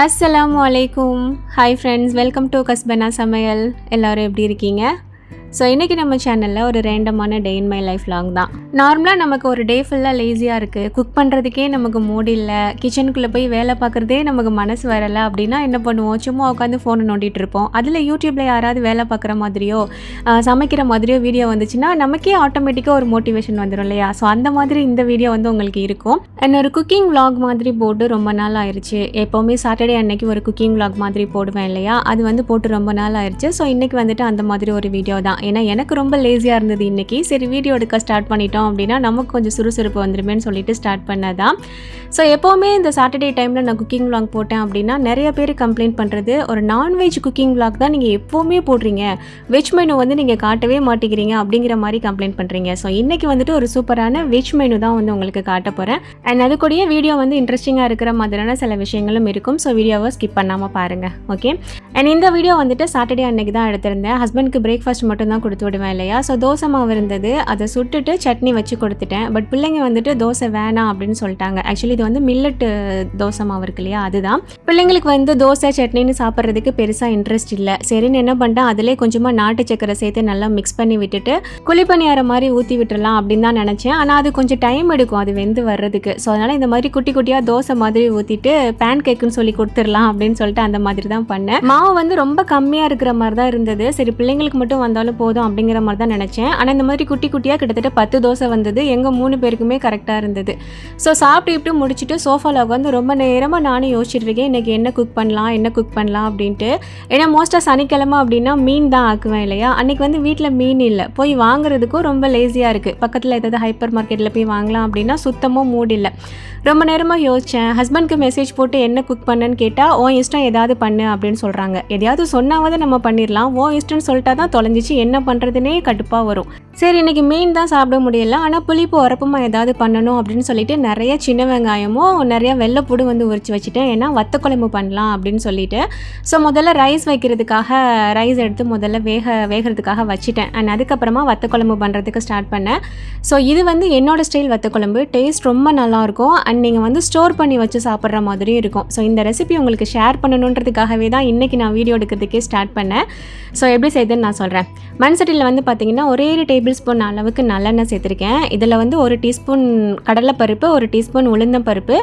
அஸ்ஸலாமு அலைக்கும். Hi friends, welcome to கஸ்பனா சமையல். எல்லோரும் எப்படி இருக்கீங்க? ஸோ இன்றைக்கி நம்ம சேனலில் ஒரு ரேண்டமான டே இன் மை லைஃப் லாங் தான். நார்மலாக நமக்கு ஒரு டே ஃபுல்லாக லேசியாக இருக்குது, குக் பண்ணுறதுக்கே நமக்கு மூடு இல்லை, கிச்சனுக்குள்ளே போய் வேலை பார்க்குறதே நமக்கு மனசு வரலை அப்படின்னா என்ன பண்ணுவோம்? சும்மா உட்காந்து ஃபோனை நோண்டிகிட்டு இருப்போம். அதில் யூடியூப்பில் யாராவது வேலை பார்க்குற மாதிரியோ சமைக்கிற மாதிரியோ வீடியோ வந்துச்சுன்னா நமக்கே ஆட்டோமேட்டிக்காக ஒரு மோட்டிவேஷன் வந்துடும் இல்லையா? ஸோ அந்த மாதிரி இந்த வீடியோ வந்து உங்களுக்கு இருக்கும். ஒரு குக்கிங் விலாக் மாதிரி போட்டு ரொம்ப நாள் ஆயிடுச்சு. எப்போவுமே சாட்டர்டே அன்னைக்கு ஒரு குக்கிங் விலாக் மாதிரி போடுவேன் இல்லையா? அது வந்து போட்டு ரொம்ப நாள் ஆயிடுச்சு. ஸோ இன்றைக்கி வந்துட்டு அந்த மாதிரி ஒரு வீடியோ தான். ஏன்னா எனக்கு ரொம்ப லேசியாக இருந்தது இன்றைக்கி. சரி, வீடியோ எடுக்க ஸ்டார்ட் பண்ணிட்டோம் அப்படின்னா நமக்கு கொஞ்சம் சுறுசுறுப்பு வந்துடுமேன்னு சொல்லிட்டு ஸ்டார்ட் பண்ணதான். ஸோ எப்போவுமே இந்த சாட்டர்டே டைமில் நான் குக்கிங் விலாக் போட்டேன் அப்படின்னா நிறைய பேர் கம்ப்ளைண்ட் பண்ணுறது, ஒரு நான்வெஜ் குக்கிங் விலாக் தான் நீங்கள் எப்போவுமே போடுறீங்க, வெஜ் மெனு வந்து நீங்கள் காட்டவே மாட்டேங்கிறீங்க அப்படிங்கிற மாதிரி கம்ப்ளைண்ட் பண்ணுறீங்க. ஸோ இன்றைக்கி வந்துட்டு ஒரு சூப்பரான வெஜ் மெனு தான் வந்து உங்களுக்கு காட்ட போகிறேன். அண்ட் அது கூடயே வீடியோ வந்து இன்ட்ரெஸ்டிங்காக இருக்கிற மாதிரியான சில விஷயங்களும் இருக்கும். ஸோ வீடியோவை ஸ்கிப் பண்ணாமல் பாருங்கள், ஓகே? அண்ட் இந்த வீடியோ வந்துட்டு சாட்டர்டே அன்னைக்கு தான் எடுத்திருந்தேன். ஹஸ்பண்டுக்கு பிரேக்ஃபாஸ்ட் மட்டும் தான் கொடுத்து விடுவேன் இல்லையா? ஸோ தோசை மாவு இருந்தது, அதை சுட்டுட்டு சட்னி வச்சு கொடுத்துட்டேன். பட் பிள்ளைங்க வந்துட்டு தோசை வேணாம் அப்படின்னு சொல்லிட்டாங்க. ஆக்சுவலி இது வந்து மில்லட்டு தோசை மாவு இருக்கு இல்லையா, அதுதான். பிள்ளைங்களுக்கு வந்து தோசை சட்னின்னு சாப்பிட்றதுக்கு பெருசாக இன்ட்ரெஸ்ட் இல்லை. சரின்னு என்ன பண்ணிட்டேன், அதிலே கொஞ்சமாக நாட்டு சக்கரை சேர்த்து நல்லா மிக்ஸ் பண்ணி விட்டுட்டு குழிப்பணியாரம் மாதிரி ஊற்றி விட்டுடலாம் அப்படின்னு தான் நினச்சேன். ஆனால் அது கொஞ்சம் டைம் எடுக்கும் அது வெந்து வர்றதுக்கு. ஸோ அதனால் இந்த மாதிரி குட்டி குட்டியாக தோசை மாதிரி ஊற்றிட்டு பேன் கேக்குன்னு சொல்லி கொடுத்துடலாம் அப்படின்னு சொல்லிட்டு அந்த மாதிரி தான் பண்ணேன். மாவு வந்து ரொம்ப கம்மியாக இருக்கிற மாதிரி தான் இருந்தது. சரி, பிள்ளைங்களுக்கு மட்டும் வந்தாலும் போதும் அப்படிங்கிற மாதிரி தான் நினச்சேன். ஆனால் இந்த மாதிரி குட்டி குட்டியாக கிட்டத்தட்ட 10 தோசை வந்தது. எங்கள் 3 பேருக்குமே கரெக்டாக இருந்தது. ஸோ சாப்பிட்டு முடிச்சுட்டு சோஃபாவில் உட்காந்து ரொம்ப நேரமாக நானும் யோசிச்சுட்டு இருக்கேன், இன்றைக்கி என்ன குக் பண்ணலாம் அப்படின்ட்டு. ஏன்னா மோஸ்ட்டாக சனிக்கிழமை அப்படின்னா மீன் தான் ஆக்குவேன் இல்லையா? அன்றைக்கி வந்து வீட்டில் மீன் இல்லை, போய் வாங்குறதுக்கும் ரொம்ப லேசியாக இருக்குது. பக்கத்தில் ஏதாவது ஹைப்பர் மார்க்கெட்டில் போய் வாங்கலாம் அப்படின்னா சுத்தமாக மூடு இல்லை. ரொம்ப நேரமாக யோசித்தேன். ஹஸ்பண்ட்க்கு மெசேஜ் போட்டு என்ன குக் பண்ணுன்னு கேட்டால், ஓ இஷ்டம் ஏதாவது பண்ணு அப்படின்னு சொல்கிறாங்க. எதையாவது சொன்னாவது நம்ம பண்ணிடலாம், ஓ இஷ்டம்னு சொல்லிட்டா தான் தொலைஞ்சிச்சு, என்ன பண்ணுறதுனே கடுப்பாக வரும். சரி, இன்றைக்கி மீன் தான் சாப்பிட முடியல, ஆனால் புளிப்பு உரப்புமா ஏதாவது பண்ணணும் அப்படின்னு சொல்லிட்டு நிறைய சின்ன வெங்காயமும் நிறைய வெள்ளைப்பூடு வந்து உரிச்சு வச்சுட்டேன். ஏன்னா வத்த குழம்பு பண்ணலாம் அப்படின்னு சொல்லிட்டு. ஸோ முதல்ல ரைஸ் வைக்கிறதுக்காக ரைஸ் எடுத்து முதல்ல வேகிறதுக்காக வச்சுட்டேன். அண்ட் அதுக்கப்புறமா வத்த குழம்பு பண்ணுறதுக்கு ஸ்டார்ட் பண்ணேன். ஸோ இது வந்து என்னோடய ஸ்டைல் வத்த குழம்பு. டேஸ்ட் ரொம்ப நல்லாயிருக்கும். அண்ட் நீங்கள் வந்து ஸ்டோர் பண்ணி வச்சு சாப்பிட்ற மாதிரியும் இருக்கும். ஸோ இந்த ரெசிபி உங்களுக்கு ஷேர் பண்ணணுன்றதுக்காகவே தான் இன்றைக்கி நான் வீடியோ எடுக்கிறதுக்கே ஸ்டார்ட் பண்ணேன். ஸோ எப்படி செய்யுதுன்னு நான் சொல்கிறேன். மண் சட்டியில் வந்து பார்த்திங்கன்னா ஒரே 1 டேபிள் ஸ்பூன் அளவுக்கு நல்லெண்ணெய் சேர்த்துருக்கேன். இதில் வந்து 1 டீஸ்பூன் கடலைப்பருப்பு, 1 டீஸ்பூன் உளுந்தம்பருப்பு,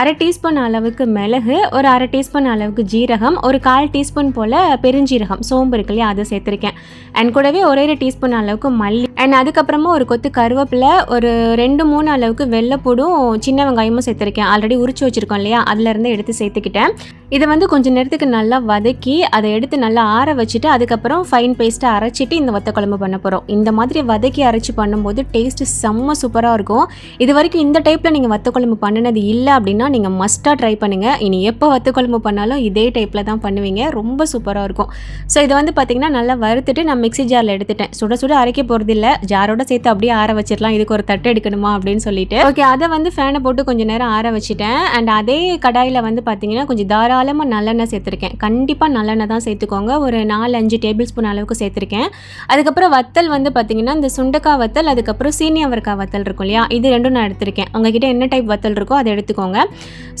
1/2 டீஸ்பூன் அளவுக்கு மிளகு, ஒரு 1/2 டீஸ்பூன் அளவுக்கு ஜீரகம், ஒரு 1/4 டீஸ்பூன் போல் பெருஞ்சீரகம், சோம்பு இருக்கு இல்லையா, அதை சேர்த்துருக்கேன். அண்ட் கூடவே 1 டீஸ்பூன் அளவுக்கு மல்லி, அண்ட் அதுக்கப்புறமா ஒரு கொத்து கருவேப்பிலை, ஒரு 2-3 அளவுக்கு வெள்ளைப்பூடும் சின்ன வெங்காயமும் சேர்த்துருக்கேன். ஆல்ரெடி உரிச்சு வச்சுருக்கோம் இல்லையா, அதிலேருந்து எடுத்து சேர்த்துக்கிட்டேன். இதை வந்து கொஞ்சம் நேரத்துக்கு நல்லா வதக்கி அதை எடுத்து நல்லா ஆற வச்சுட்டு அதுக்கப்புறம் ஃபைன் பேஸ்ட்டை அரைச்சிட்டு இந்த வத்த குழம்பு பண்ண போகிறோம். இந்த மாதிரி வதக்கி அரைச்சி பண்ணும்போது டேஸ்ட்டு செம்ம சூப்பராக இருக்கும். இது வரைக்கும் இந்த டைப்பில் நீங்கள் வத்த குழம்பு பண்ணினது இல்லை அப்படின்னா நீங்கள் மஸ்ட்டாக ட்ரை பண்ணுங்கள். இனி எப்போ வத்த குழம்பு பண்ணாலும் இதே டைப்பில் தான் பண்ணுவீங்க, ரொம்ப சூப்பராக இருக்கும். ஸோ இதை வந்து பார்த்திங்கன்னா நல்லா வறுத்துட்டு நான் மிக்ஸி ஜாரில் எடுத்துட்டேன். சுட அரைக்க போகிறது இல்லை, ஜாரோட சேர்த்து அப்படியே ஆற வச்சிடலாம், இதுக்கு ஒரு தட்டு எடுக்கணுமா அப்படின்னு சொல்லிட்டு. ஓகே, அதை வந்து ஃபேனை போட்டு கொஞ்சம் நேரம் ஆற வச்சுட்டேன். அண்ட் அதே கடாயில் வந்து பார்த்திங்கன்னா கொஞ்சம் தாராளமாக நல்லெண்ணெய் சேர்த்துருக்கேன். கண்டிப்பாக நல்லெண்ணெய் தான் சேர்த்துக்கோங்க. ஒரு 4-5 டேபிள் ஸ்பூன் அளவுக்கு சேர்த்துருக்கேன். அதுக்கப்புறம் வத்தல் வந்து பார்த்திங்கன்னா இந்த சுண்டக்காய் வத்தல், அதுக்கப்புறம் சீனி அவரைக்காய் வத்தல் இருக்கும் இல்லையா, இது 2 நான் எடுத்திருக்கேன். உங்ககிட்ட என்ன டைப் வத்தல் இருக்கோ அதை எடுத்துக்கோங்க.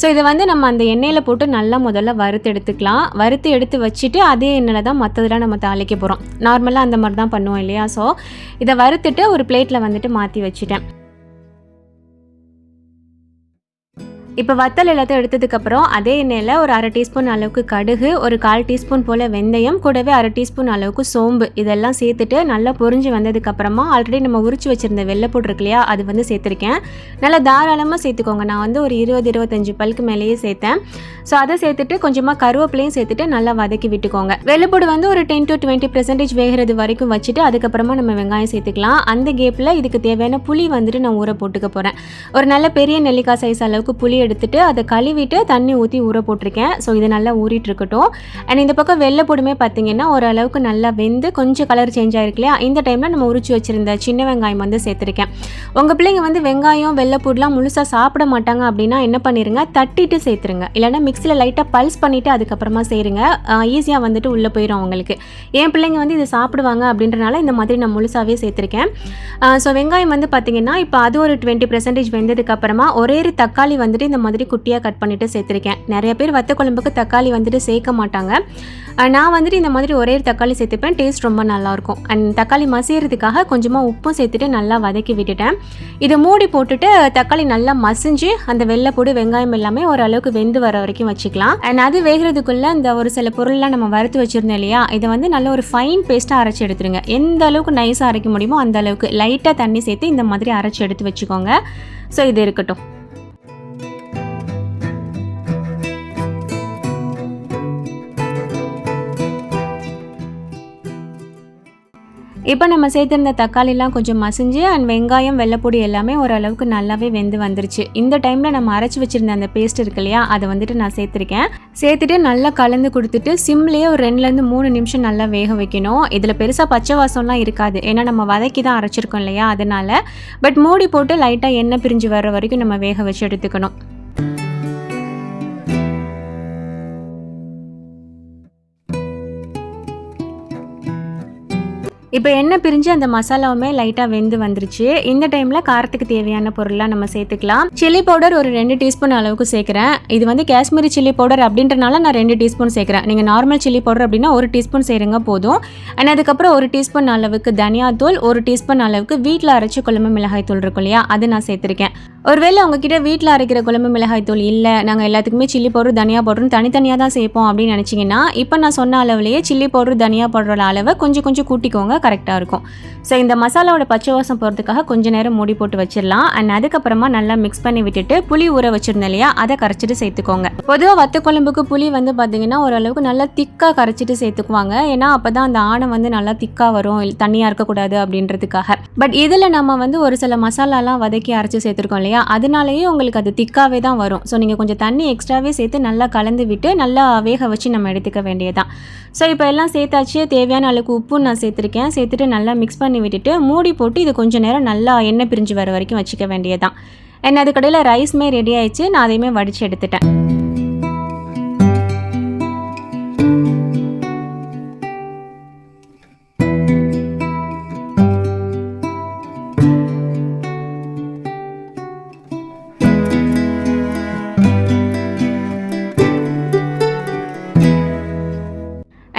ஸோ இதை வந்து நம்ம அந்த எண்ணெயில் போட்டு நல்லா முதல்ல வறுத்து எடுத்துக்கலாம். வறுத்து எடுத்து வச்சுட்டு அதே எண்ணெயில் தான் மற்றதெல்லாம் நம்ம தாளிக்க போகிறோம். நார்மலாக அந்த மாதிரி தான் பண்ணுவோம் இல்லையா? ஸோ இதை வறுத்துட்டு ஒரு பிளேட்டில் வந்துட்டு மாற்றி வச்சுட்டேன். இப்போ வத்தல் எல்லாத்தையும் எடுத்ததுக்கப்புறம் அதே எண்ணெயில் ஒரு 1/2 டீஸ்பூன் அளவுக்கு கடுகு, ஒரு 1/4 டீஸ்பூன் போல் வெந்தயம், கூடவே 1/2 டீஸ்பூன் அளவுக்கு சோம்பு, இதெல்லாம் சேர்த்துட்டு நல்லா பொரிஞ்சு வந்ததுக்கப்புறமா ஆல்ரெடி நம்ம உரிச்சு வச்சுருந்த வெள்ளைப்பூடு இருக்கு இல்லையா, அது வந்து சேர்த்துருக்கேன். நல்லா தாராளமாக சேர்த்துக்கோங்க. நான் வந்து ஒரு 20-25 பல்க்கு மேலேயே சேர்த்தேன். ஸோ அதை சேர்த்துட்டு கொஞ்சமாக கருவேப்பிலையும் சேர்த்துட்டு நல்லா வதக்கி விட்டுக்கோங்க. வெள்ளைப்பூடு வந்து ஒரு 10-20% வேகிறது வரைக்கும் வச்சுட்டு அதுக்கப்புறமா நம்ம வெங்காயம் சேர்த்துக்கலாம். அந்த கேப்பில் இதுக்கு தேவையான புளி வந்துட்டு நான் ஊற போட்டுக்க போகிறேன். ஒரு நல்ல பெரிய நெல்லிக்காய் சைஸ் அளவுக்கு புளி எடுத்துட்டு அதை கழுவிட்டு தண்ணி ஊற்றி ஊற போட்டிருக்கேன். ஸோ இது நல்லா ஊறிட்டு இருக்கட்டும். அண்ட் இந்த பக்கம் வெள்ளைப்பூடுமே பார்த்தீங்கன்னா ஓரளவுக்கு நல்லா வெந்து கொஞ்சம் கலர் சேஞ்ச் ஆகிருக்கு இல்லையா, இந்த டைமில் நம்ம உரிச்சு வச்சுருந்த சின்ன வெங்காயம் வந்து சேர்த்துருக்கேன். உங்கள் பிள்ளைங்க வந்து வெங்காயம் வெள்ளைப்பூடெலாம் முழுசாக சாப்பிட மாட்டாங்க அப்படின்னா என்ன பண்ணிடுங்க, தட்டிட்டு சேர்த்துருங்க. இல்லைனா மிக்ஸியில் லைட்டாக பல்ஸ் பண்ணிவிட்டு அதுக்கப்புறமா செய்யுங்க. ஈஸியாக வந்துட்டு உள்ளே போயிடும் அவங்களுக்கு. என் பிள்ளைங்க வந்து இதை சாப்பிடுவாங்க அப்படின்றனால இந்த மாதிரி நான் முழுசாகவே சேர்த்துருக்கேன். ஸோ வெங்காயம் வந்து பார்த்திங்கன்னா இப்போ அது ஒரு 20% வெந்ததுக்கப்புறமா ஒரே தக்காளி வந்துட்டு இந்த மாதிரி குட்டியாக கட் பண்ணிவிட்டு சேர்த்துருக்கேன். நிறைய பேர் வத்த குழம்புக்கு தக்காளி வந்துட்டு சேர்க்க மாட்டாங்க. நான் வந்துட்டு இந்த மாதிரி ஒரே தக்காளி சேர்த்துப்பேன். டேஸ்ட் ரொம்ப நல்லாயிருக்கும். அண்ட் தக்காளி மசியறதுக்காக கொஞ்சமாக உப்பும் சேர்த்துட்டு நல்லா வதக்கி விட்டுட்டேன். இதை மூடி போட்டுட்டு தக்காளி நல்லா மசிஞ்சு அந்த வெள்ளைப்பூடு வெங்காயம் எல்லாமே ஓரளவுக்கு வெந்து வர வரைக்கும் வச்சுக்கலாம். அண்ட் அது வேகிறதுக்குள்ளே இந்த ஒரு சில பொருள்லாம் நம்ம வறுத்து வச்சுருந்தோம் இல்லையா, இதை வந்து நல்ல ஒரு ஃபைன் பேஸ்ட்டாக அரைச்சி எடுத்துருங்க. எந்த அளவுக்கு நைஸாக அரைக்க முடியுமோ அந்த அளவுக்கு லைட்டாக தண்ணி சேர்த்து இந்த மாதிரி அரைச்சி எடுத்து வச்சுக்கோங்க. ஸோ இது இருக்கட்டும். இப்போ நம்ம சேர்த்துருந்த தக்காளிலாம் கொஞ்சம் மசிஞ்சு அண்ட் வெங்காயம் வெள்ளைப்பூடி எல்லாமே ஓரளவுக்கு நல்லாவே வெந்து வந்துருச்சு. இந்த டைமில் நம்ம அரைச்சி வச்சுருந்த அந்த பேஸ்ட் இருக்கு இல்லையா, அதை வந்துட்டு நான் சேர்த்துருக்கேன். சேர்த்துட்டு நல்லா கலந்து கொடுத்துட்டு சிம்லேயே ஒரு 2-3 நிமிஷம் நல்லா வேக வைக்கணும். இதில் பெருசாக பச்சை வாசம்லாம் இருக்காது, ஏன்னா நம்ம வதக்கி தான் அரைச்சிருக்கோம் இல்லையா, அதனால். பட் மூடி போட்டு லைட்டாக எண்ணெய் பிரிஞ்சு வர வரைக்கும் நம்ம வேக வச்சு எடுத்துக்கணும். இப்போ எண்ணெய் பிரிஞ்சு அந்த மசாலாவுமே லைட்டாக வெந்து வந்துருச்சு. இந்த டைமில் காரத்துக்கு தேவையான பொருள்லாம் நம்ம சேர்த்துக்கலாம். சில்லி பவுடர் ஒரு 2 டீஸ்பூன் அளவுக்கு சேர்க்குறேன். இது வந்து காஷ்மீரி சில்லி பவுடர் அப்படின்றனால நான் 2 டீஸ்பூன் சேர்க்குறேன். நீங்கள் நார்மல் சில்லி பவுடர் அப்படின்னா 1 டீஸ்பூன் சேருங்க போதும். அண்ட் அதுக்கப்புறம் 1 டீஸ்பூன் அளவுக்கு தனியாத்தூள், 1 டீஸ்பூன் அளவுக்கு வீட்டில் அரைச்சி குழம்பு மிளகாய் தூள் இருக்கும் இல்லையா, அது நான் சேர்த்துருக்கேன். ஒருவேளை உங்ககிட்ட வீட்டில் அரைக்கிற குழம்பு மிளகாய் தூள் இல்லை, நாங்கள் எல்லாத்துக்குமே சில்லி பவுடர் தனியா பவுடர்னு தனித்தனியாக தான் சேர்ப்போம் அப்படின்னு நினச்சிங்கன்னா, இப்போ நான் சொன்ன அளவுலேயே சில்லி பவுடர் தனியா பவுடரோட அளவை கொஞ்சம் கொஞ்சம் கூட்டிக்கோங்க, கரெக்டாக இருக்கும். ஸோ இந்த மசாலாவோட பச்சை வாசம் போகிறதுக்காக கொஞ்சம் நேரம் மூடி போட்டு வச்சிடலாம். அண்ட் அதுக்கப்புறமா நல்லா மிக்ஸ் பண்ணி விட்டுட்டு புளி ஊற வச்சிருந்தேன் இல்லையா, அதை கரைச்சிட்டு சேர்த்துக்கோங்க. பொதுவாக வத்த குழம்புக்கு புளி வந்து பார்த்தீங்கன்னா ஓரளவுக்கு நல்லா திக்காக கரைச்சிட்டு சேர்த்துக்குவாங்க. ஏன்னா அப்போ தான் அந்த ஆணை வந்து நல்லா திக்காக வரும், தண்ணியாக இருக்கக்கூடாது அப்படின்றதுக்காக. பட் இதில் நம்ம வந்து ஒரு சில மசாலாலாம் வதக்கி அரைச்சி சேர்த்துருக்கோம் இல்லையா, அதனாலேயே உங்களுக்கு அது திக்காகவே தான் வரும். ஸோ நீங்கள் கொஞ்சம் தண்ணி எக்ஸ்ட்ராவே சேர்த்து நல்லா கலந்து விட்டு நல்லா வேக வச்சு நம்ம எடுத்துக்க வேண்டியதான். ஸோ இப்போ எல்லாம் சேர்த்தாச்சு. தேவையான அளவுக்கு உப்பு நான் சேர்த்துருக்கேன். சேர்த்துட்டு நல்லா மிக்ஸ் பண்ணி விட்டுட்டு மூடி போட்டு இது கொஞ்சம் நேரம் நல்லா எண்ணெய் பிரிஞ்சு வர வரைக்கும் வச்சுக்க வேண்டியதான். என்ன அதுக்கடையில் ரைஸ்மே ரெடி ஆயிடுச்சு. நான் அதையுமே வடித்து எடுத்துட்டேன்.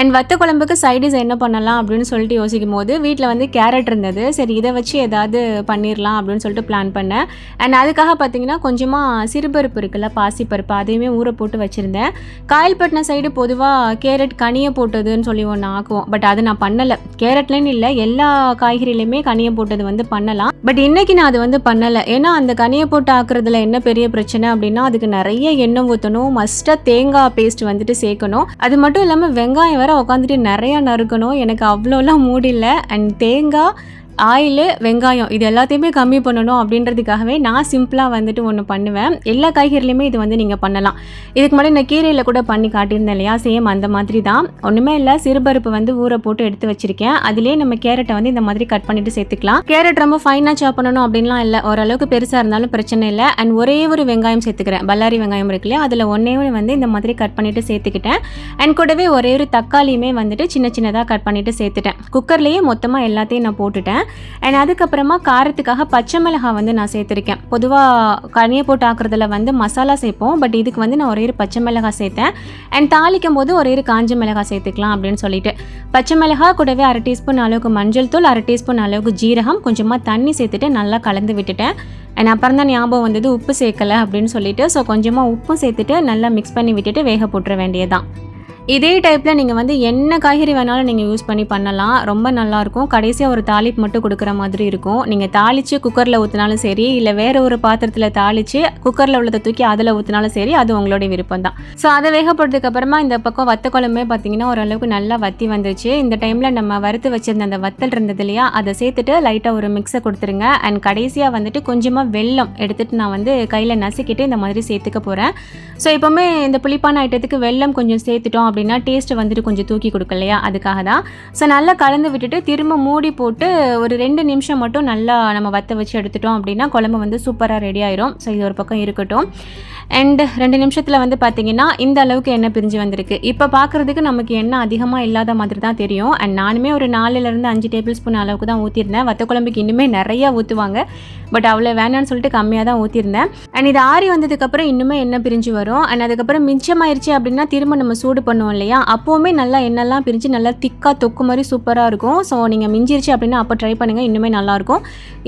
அண்ட் வத்த குழம்புக்கு சைடிஸ் என்ன பண்ணலாம் அப்படின்னு சொல்லிட்டு யோசிக்கும் போது வீட்டில் வந்து கேரட் இருந்தது. சரி இதை வச்சு ஏதாவது பண்ணிடலாம் அப்படின்னு சொல்லிட்டு பிளான் பண்ணேன். அண்ட் அதுக்காக பார்த்தீங்கன்னா கொஞ்சமாக சிறுபருப்பு இருக்குல்ல, பாசிப்பருப்பு, அதையுமே ஊற போட்டு வச்சுருந்தேன். காயல்பட்டினம் சைடு பொதுவாக கேரட் கனியை போட்டதுன்னு சொல்லி ஒன்று ஆக்குவோம். பட் அது நான் பண்ணலை. கேரட்லேன்னு இல்லை, எல்லா காய்கறிலையுமே கனியை போட்டது வந்து பண்ணலாம். பட் இன்றைக்கி நான் அது வந்து பண்ணலை. ஏன்னா அந்த கனியை போட்டு ஆக்குறதுல என்ன பெரிய பிரச்சனை அப்படின்னா, அதுக்கு நிறைய எண்ணெய் ஊற்றணும், மஸ்ட்டாக தேங்காய் பேஸ்ட் வந்துட்டு சேர்க்கணும். அது மட்டும் இல்லாமல் வெங்காயம் உட்காந்துட்டு நிறைய நறுக்கணும். எனக்கு அவ்வளோலாம் மூடில்ல. அண்ட் தேங்காய், ஆயில், வெங்காயம் இது எல்லாத்தையுமே கம்மி பண்ணணும் அப்படின்றதுக்காகவே நான் சிம்பிளாக வந்துட்டு ஒன்று பண்ணுவேன். எல்லா காய்கறிலையுமே இது வந்து நீங்கள் பண்ணலாம். இதுக்கு முன்னாடி நான் கீரையில் கூட பண்ணி காட்டியிருந்தேன் இல்லையா, சேம் அந்த மாதிரி தான். ஒன்றுமே இல்லை, சிறுபருப்பு வந்து ஊற போட்டு எடுத்து வச்சுருக்கேன். அதிலே நம்ம கேரட்டை வந்து இந்த மாதிரி கட் பண்ணிவிட்டு சேர்த்துக்கலாம். கேரட் ரொம்ப ஃபைனாக சாப் பண்ணணும் அப்படின்லாம் இல்லை, ஓரளவுக்கு பெருசாக இருந்தாலும் பிரச்சனை இல்லை. அண்ட் ஒரே ஒரு வெங்காயம் சேர்த்துக்கிறேன், பல்லாரி வெங்காயம் இருக்கு இல்லையா, அதில் ஒன்றே வந்து இந்த மாதிரி கட் பண்ணிவிட்டு சேர்த்துக்கிட்டேன். அண்ட் கூடவே ஒரே ஒரு தக்காளியுமே வந்துட்டு சின்ன சின்னதாக கட் பண்ணிவிட்டு சேர்த்துட்டேன். குக்கர்லேயே மொத்தமாக எல்லாத்தையும் நான் போட்டுட்டேன். அண்ட் அதுக்கப்புறமா காரத்துக்காக பச்சை மிளகாய் வந்து நான் சேர்த்துருக்கேன். பொதுவாக கனியை போட்டு ஆக்குறதுல வந்து மசாலா சேர்ப்போம். பட் இதுக்கு வந்து நான் ஒரே ஒரு பச்சை மிளகாய் சேர்த்தேன். அண்ட் தாளிக்கும் போது ஒரே ஒரு காஞ்ச மிளகாய் சேர்த்துக்கலாம் அப்படின்னு சொல்லிட்டு பச்சை மிளகாய் கூடவே 1/2 டீஸ்பூன் அளவுக்கு மஞ்சள் தூள், 1/2 டீஸ்பூன் அளவுக்கு ஜீரகம், கொஞ்சமாக தண்ணி சேர்த்துட்டு நல்லா கலந்து விட்டுட்டேன். அண்ட் அப்புறம் தான் ஞாபகம் வந்தது உப்பு சேர்க்கலை அப்படின்னு சொல்லிட்டு. ஸோ கொஞ்சமாக உப்பும் சேர்த்துட்டு நல்லா மிக்ஸ் பண்ணி விட்டுட்டு வேக போட்டுற வேண்டியதான். இதே டைப்பில் நீங்கள் வந்து என்ன காய்கறி வேணாலும் நீங்கள் யூஸ் பண்ணி பண்ணலாம், ரொம்ப நல்லாயிருக்கும். கடைசியாக ஒரு தாளிப்பு மட்டும் கொடுக்குற மாதிரி இருக்கும். நீங்கள் தாளித்து குக்கரில் ஊற்றினாலும் சரி, இல்லை வேறு ஒரு பாத்திரத்தில் தாளித்து குக்கரில் உள்ளதை தூக்கி அதில் ஊற்றினாலும் சரி, அது உங்களுடைய விருப்பம் தான். ஸோ அதை வேகப்படுறதுக்கு அப்புறமா இந்த பக்கம் வத்த குழம்பே பார்த்தீங்கன்னா ஓரளவுக்கு நல்லா வத்தி வந்துச்சு. இந்த டைமில் நம்ம வறுத்து வச்சுருந்த அந்த வத்தல் இருந்தது இல்லையா, அதை சேர்த்துட்டு லைட்டாக ஒரு மிக்ஸை கொடுத்துருங்க. அண்ட் கடைசியாக வந்துட்டு கொஞ்சமாக வெல்லம் எடுத்துகிட்டு நான் வந்து கையில் நசுக்கிட்டு இந்த மாதிரி சேர்த்துக்க போகிறேன். ஸோ எப்போவுமே இந்த புளிப்பான ஐட்டத்துக்கு வெல்லம் கொஞ்சம் சேர்த்துட்டோம் அப்படின்னா டேஸ்ட் வந்துட்டு கொஞ்சம் தூக்கி கொடுக்கும் இல்லையா, அதுக்காக தான். ஸோ நல்லா கலந்து விட்டுட்டு திரும்ப மூடி போட்டு ஒரு 2 நிமிஷம் மட்டும் நல்லா நம்ம வற்ற வச்சு எடுத்துட்டோம் அப்படின்னா குழம்பு வந்து சூப்பராக ரெடி ஆயிரும். ஸோ இது ஒரு பக்கம் இருக்கட்டும். அண்ட் 2 நிமிஷத்தில் வந்து பார்த்திங்கன்னா இந்த அளவுக்கு எண்ணெய் பிரிஞ்சு வந்திருக்கு. இப்போ பார்க்குறதுக்கு நமக்கு எண்ணெய் அதிகமாக இல்லாத மாதிரி தான் தெரியும். அண்ட் நானுமே ஒரு 4லேருந்து 5 டேபிள் ஸ்பூன் அளவுக்கு தான் ஊற்றிருந்தேன். வத்த குழம்புக்கு இன்னுமே நிறையா ஊற்றுவாங்க, பட் அவ்வளோ வேணான்னு சொல்லிட்டு கம்மியாக தான் ஊற்றிருந்தேன். அண்ட் இது ஆறி வந்ததுக்கப்புறம் இன்னுமே எண்ணெய் பிரிஞ்சு வரும். அண்ட் அதுக்கப்புறம் மிச்சமாயிருச்சு அப்படின்னா திரும்ப நம்ம சூடு பண்ணுவோம் இல்லையா, அப்போவுமே நல்லா எண்ணெய்லாம் பிரிஞ்சு நல்லா திக்காக தொக்கு மாதிரி சூப்பராக இருக்கும். ஸோ நீங்கள் மிஞ்சிருச்சு அப்படின்னா அப்போ ட்ரை பண்ணுங்கள், இன்னுமே நல்லாயிருக்கும்.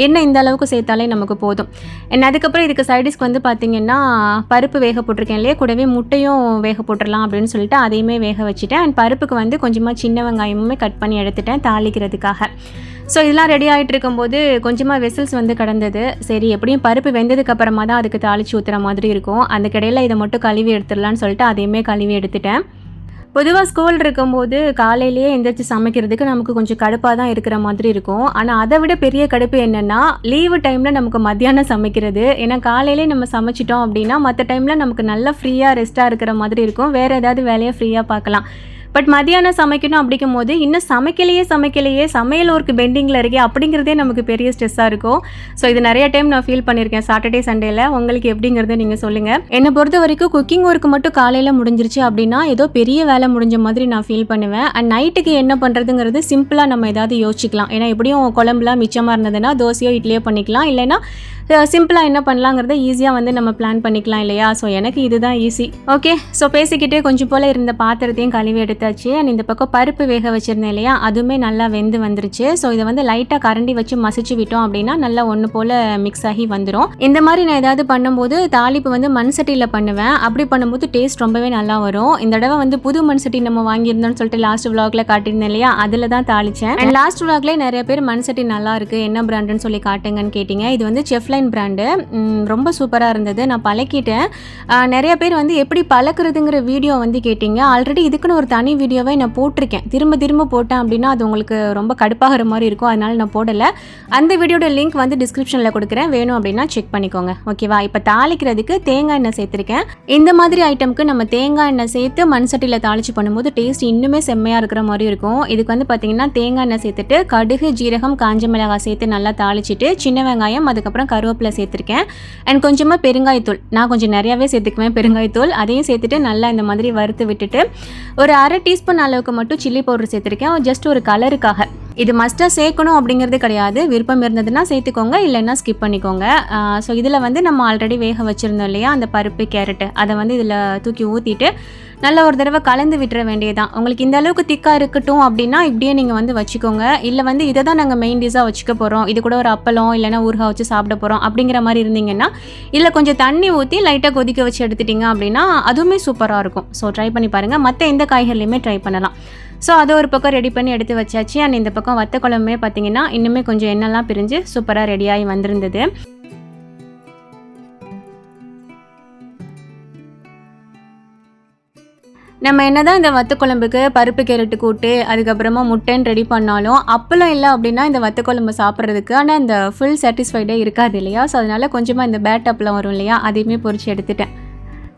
எண்ணெய் இந்த அளவுக்கு சேர்த்தாலே நமக்கு போதும். அண்ட் அதுக்கப்புறம் இதுக்கு சைடிஷ்க்கு வந்து பார்த்திங்கன்னா பருப்பு வேக போட்டிருக்கேன் இல்லையா, கூடவே முட்டையும் வேக போட்டுடலாம் அப்படின்னு சொல்லிட்டு அதையுமே வேக வச்சுட்டேன். அண்ட் பருப்புக்கு வந்து கொஞ்சமாக சின்ன வெங்காயமுமே கட் பண்ணி எடுத்துட்டேன் தாளிக்கிறதுக்காக. ஸோ இதெல்லாம் ரெடி ஆகிட்டு இருக்கும்போது கொஞ்சமாக வெசல்ஸ் வந்து கடந்தது. சரி எப்படியும் பருப்பு வெந்ததுக்கு அப்புறமா தான் அதுக்கு தாளித்து ஊற்றுற மாதிரி இருக்கும், அந்த கடையில் இதை மட்டும் கழுவி எடுத்துடலான்னு சொல்லிட்டு அதையுமே கழுவி எடுத்துட்டேன். பொதுவாக ஸ்கூல் இருக்கும்போது காலையிலேயே எந்திரிச்சு சமைக்கிறதுக்கு நமக்கு கொஞ்சம் கடுப்பாக தான் இருக்கிற மாதிரி இருக்கும். ஆனால் அதை விட பெரிய கடுப்பு என்னென்னா லீவு டைமில் நமக்கு மத்தியானம் சமைக்கிறது. ஏன்னா காலையிலே நம்ம சமைச்சிட்டோம் அப்படின்னா மற்ற டைமில் நமக்கு நல்லா ஃப்ரீயாக ரெஸ்ட்டாக இருக்கிற மாதிரி இருக்கும், வேறு ஏதாவது வேலையை ஃப்ரீயாக பார்க்கலாம். பட் மதியானம் சமைக்கணும் அப்படிங்கும் போது இன்னும் சமைக்கலையே சமையல் ஒர்க்கு பெண்டிங்கில் இருக்கே அப்படிங்கிறதே நமக்கு பெரிய ஸ்ட்ரெஸ்ஸாக இருக்கும். ஸோ இது நிறைய டைம் நான் ஃபீல் பண்ணியிருக்கேன் சாட்டர்டே சண்டேல. உங்களுக்கு எப்படிங்கிறத நீங்கள் சொல்லுங்கள். என்னை பொறுத்த வரைக்கும் குக்கிங் ஒர்க்கு மட்டும் காலையில் முடிஞ்சிருச்சு அப்படின்னா ஏதோ பெரிய வேலை முடிஞ்ச மாதிரி நான் ஃபீல் பண்ணுவேன். அண்ட் நைட்டுக்கு என்ன பண்ணுறதுங்கிறது சிம்பிளாக நம்ம ஏதாவது யோசிக்கலாம். ஏன்னா எப்படியும் குழம்புலாம் மிச்சமாக இருந்ததுன்னா தோசையோ இட்லியோ பண்ணிக்கலாம், இல்லைன்னா சிம்பிளாக என்ன பண்ணலாங்கிறத ஈஸியாக வந்து நம்ம பிளான் பண்ணிக்கலாம் இல்லையா. ஸோ எனக்கு இதுதான் ஈஸி. ஓகே, ஸோ பேசிக்கிட்டே கொஞ்சம் போல் இருந்த பாத்திரத்தையும் கழுவி எடுத்தாச்சு. அண்ட் இந்த பக்கம் பருப்பு வேக வச்சுருந்தேன் இல்லையா, அதுவுமே நல்லா வெந்து வந்துருச்சு. ஸோ இதை வந்து லைட்டாக கரண்டி வச்சு மசிச்சு விட்டோம் அப்படின்னா நல்லா ஒன்று போல் மிக்ஸ் ஆகி வந்துடும். இந்த மாதிரி நான் ஏதாவது பண்ணும்போது தாளிப்பு வந்து மண் சட்டியில் பண்ணுவேன். அப்படி பண்ணும்போது டேஸ்ட் ரொம்பவே நல்லா வரும். இந்த தடவை வந்து புது மண் சட்டி நம்ம வாங்கியிருந்தோம்னு சொல்லிட்டு லாஸ்ட் விலாகில் காட்டியிருந்தேன் இல்லையா, அதில் தான் தாளித்தேன். அண்ட் லாஸ்ட் விலாக்லேயே நிறைய பேர் மண் சட்டி நல்லா இருக்குது, என்ன பிராண்டுன்னு சொல்லி காட்டுங்கன்னு கேட்டிங்க. இது வந்து செஃப்லைன் பிராண்டு, ரொம்ப சூப்பராக இருந்தது. நான் பழக்கிட்டேன். நிறைய பேர் வந்து எப்படி பழக்கிறதுங்கிற வீடியோ வந்து கேட்டிங்க. ஆல்ரெடி இதுக்குன்னு ஒரு தனி வீடியோவை நான் போட்டிருக்கேன். திரும்ப போட்டேன் அப்படின்னா அது உங்களுக்கு ரொம்ப கடுப்பாகிற மாதிரி இருக்கும், அதனால நான் போடலை. அந்த வீடியோட லிங்க் வந்து டிஸ்கிரிப்ஷனில் கொடுக்குறேன், வேணும் அப்படின்னா செக் பண்ணிக்கோங்க. ஓகேவா. இப்போ தாளிக்கிறதுக்கு தேங்காய் எண்ணெய் சேர்த்துருக்கேன். இந்த மாதிரி ஐட்டமுக்கு நம்ம தேங்காய் எண்ணெய் சேர்த்து மண் சட்டியில் தாளித்து பண்ணும்போது டேஸ்ட் இன்னுமே செம்மையாக இருக்கிற மாதிரி இருக்கும். இதுக்கு வந்து பார்த்திங்கன்னா தேங்காய் எண்ணெய் சேர்த்துட்டு கடுகு, ஜீரகம், காஞ்ச மிளகாய் சேர்த்து நல்லா தாளிச்சிட்டு சின்ன வெங்காயம், அதுக்கப்புறம் கருவேப்பிலை சேர்த்துருக்கேன். அண்ட் கொஞ்சமாக பெருங்காயத்தூள், நான் கொஞ்சம் நிறையாவே சேர்த்துக்குவேன் பெருங்காயத்தூள், அதையும் சேர்த்துட்டு நல்லா இந்த மாதிரி வறுத்து விட்டுட்டு ஒரு 1/2 டீஸ்பூன் அளவுக்கு மட்டும் சில்லி பவுடர் சேர்த்துருக்கேன், ஜஸ்ட் ஒரு கலருக்காக. இது மஸ்ட்டாக சேர்க்கணும் அப்படிங்கிறது கிடையாது, விருப்பம் இருந்ததுன்னா சேர்த்துக்கோங்க, இல்லைன்னா ஸ்கிப் பண்ணிக்கோங்க. ஸோ இதில் வந்து நம்ம ஆல்ரெடி வேக வச்சுருந்தோம் இல்லையா அந்த பருப்பு, கேரட்டு, அதை வந்து இதில் தூக்கி ஊற்றிட்டு நல்லா ஒரு தடவை கலந்து விட்டுற வேண்டியதான். உங்களுக்கு இந்த அளவுக்கு திக்காக இருக்கட்டும் அப்படின்னா இப்படியே நீங்கள் வந்து வச்சுக்கோங்க. இல்லை வந்து இதை தான் நாங்கள் மெயின் டிஷ்ஷாக வச்சுக்க போகிறோம், இது கூட ஒரு அப்பளம் இல்லைனா ஊறுகாய் வச்சு சாப்பிட போகிறோம் அப்படிங்கிற மாதிரி இருந்தீங்கன்னா இல்லை கொஞ்சம் தண்ணி ஊற்றி லைட்டாக கொதிக்க வச்சு எடுத்துட்டிங்க அப்படின்னா அதுவுமே சூப்பராக இருக்கும். ஸோ ட்ரை பண்ணி பாருங்கள். மற்ற எந்த காய்கறிலையுமே ட்ரை பண்ணலாம். ஸோ அதை ஒரு பக்கம் ரெடி பண்ணி எடுத்து வச்சாச்சு. அண்ட் இந்த பக்கம் வத்த குழம்புமே பார்த்திங்கன்னா இன்னுமே கொஞ்சம் எண்ணெய்லாம் பிரிஞ்சு சூப்பராக ரெடியாகி வந்திருந்தது. நம்ம என்ன தான் இந்த வத்த குழம்புக்கு பருப்பு கேரட்டு கூட்டு அதுக்கப்புறமா முட்டைன்னு ரெடி பண்ணாலும் அப்பளம் இல்லை அப்படின்னா இந்த வத்த குழம்பு சாப்பிட்றதுக்கு ஆனால் இந்த ஃபுல் சாட்டிஸ்ஃபைடே இருக்காது இல்லையா. ஸோ அதனால் கொஞ்சமாக இந்த பேட் அப்பளம் வரும் இல்லையா, அதையுமே பொரிச்சு எடுத்துட்டேன்.